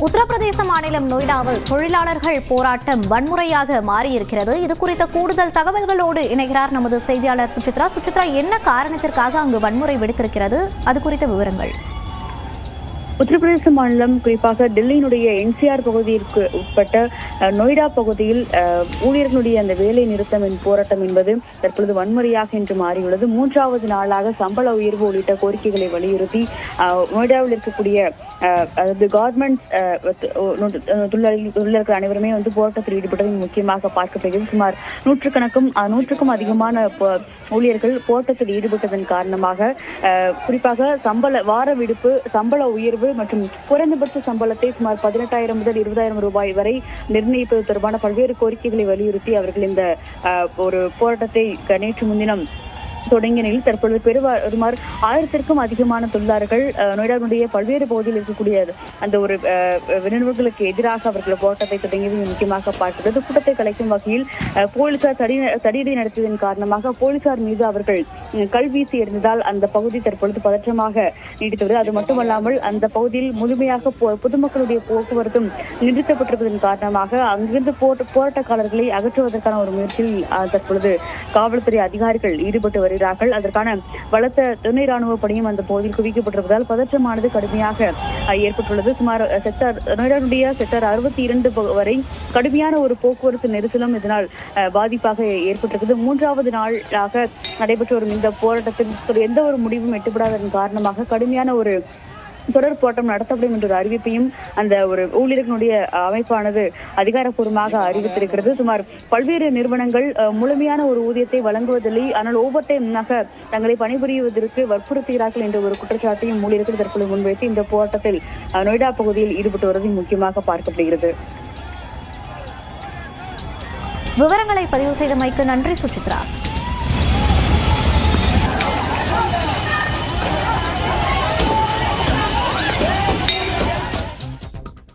உத்தரப்பிரதேச மாநிலம் நொய்டாவில் தொழிலாளர்கள் போராட்டம் வன்முறையாக மாறியிருக்கிறது. இது குறித்த கூடுதல் தகவல்களோடு இணைகிறார் நமது செய்தியாளர் சுசித்ரா. சுசித்ரா, என்ன காரணத்திற்காக அங்கு வன்முறை வெடித்திருக்கிறது? அது குறித்த விவரங்கள். உத்தரப்பிரதேச மாநிலம், குறிப்பாக டெல்லியினுடைய என்சிஆர் பகுதிக்கு உட்பட்ட நொய்டா பகுதியில் ஊழியர்களுடைய அந்த வேலை நிறுத்தம் போராட்டம் என்பது தற்பொழுது வன்முறையாக இன்று மாறியுள்ளது. மூன்றாவது நாளாக சம்பள உயர்வு உள்ளிட்ட கோரிக்கைகளை வலியுறுத்தி நொய்டாவில் இருக்கக்கூடிய அதாவது கவர்மெண்ட் தொழிலாளர்கள் அனைவருமே போராட்டத்தில் ஈடுபட்டதை முக்கியமாக பார்க்கப்படுகிறது. சுமார் நூற்றுக்கும் அதிகமான ஊழியர்கள் போராட்டத்தில் ஈடுபட்டதன் காரணமாக குறிப்பாக வார விடுப்பு, சம்பள உயர்வு மற்றும் குறைந்தபட்ச சம்பளத்தை சுமார் 18,000 முதல் 20,000 ரூபாய் வரை நிர்ணயிப்பது தொடர்பான பல்வேறு கோரிக்கைகளை வலியுறுத்தி அவர்கள் இந்த ஒரு போராட்டத்தை நேற்று முன்தினம் தொடங்கிய நிலையில் தற்பொழுது சுமார் 1000க்கும் அதிகமான தொழிலாளர்கள் நொய்டாவுடைய பல்வேறு பகுதியில் இருக்கக்கூடிய அந்த ஒரு விநியோகங்களுக்கு எதிராக அவர்கள் போராட்டத்தை தொடங்கியது முக்கியமாக பார்க்கிறது. கூட்டத்தை கலைக்கும் வகையில் போலீசார் தடியடி நடத்தியதன் காரணமாக போலீசார் மீது அவர்கள் கல் வீசி எறிந்ததால் அந்த பகுதி தற்பொழுது பதற்றமாக நீடித்துள்ளது. அது மட்டுமல்லாமல் அந்த பகுதியில் முழுமையாக பொதுமக்களுடைய போக்குவரத்தும் நிறுத்தப்பட்டிருப்பதன் காரணமாக அங்கிருந்து போராட்டக்காரர்களை அகற்றுவதற்கான ஒரு முயற்சியில் தற்பொழுது காவல்துறை அதிகாரிகள் ஈடுபட்டு வருகிறார்கள். அதற்கான பலத்த துணை ராணுவ பணியும் அந்த பகுதியில் குவிக்கப்பட்டிருப்பதால் பதற்றமானது கடுமையாக ஏற்பட்டுள்ளது. சுமார் நொய்டாவுடைய செக்டர் 62 வரை கடுமையான ஒரு போக்குவரத்து நெரிசலும் இதனால் பாதிப்பாக ஏற்பட்டிருக்கிறது. மூன்றாவது நாளாக நடைபெற்று வரும் இந்த போராட்டத்தில் எந்த ஒரு முடிவும் எட்டப்படாததன் காரணமாக கடுமையான ஒரு தொடர் போராட்டம் நடத்தப்படும் என்ற ஒரு அறிவிப்பையும் அந்த ஒரு ஊழியர்களுடைய அமைப்பானது அதிகாரப்பூர்வமாக அறிவித்திருக்கிறது. சுமார் பல்வேறு நிறுவனங்கள் முழுமையான ஒரு ஊதியத்தை வழங்குவதில்லை, ஆனால் ஓவர் டைமாக தங்களை பணிபுரிவதற்கு வற்புறுத்துகிறார்கள் என்ற ஒரு குற்றச்சாட்டையும் ஊழியர்கள் தற்போது முன்வைத்து இந்த போராட்டத்தில் நொய்டா பகுதியில் ஈடுபட்டு வருவதை முக்கியமாக பார்க்கப்படுகிறது. விவரங்களை பதிவு செய்தமைக்கு நன்றி சுசித்ரா.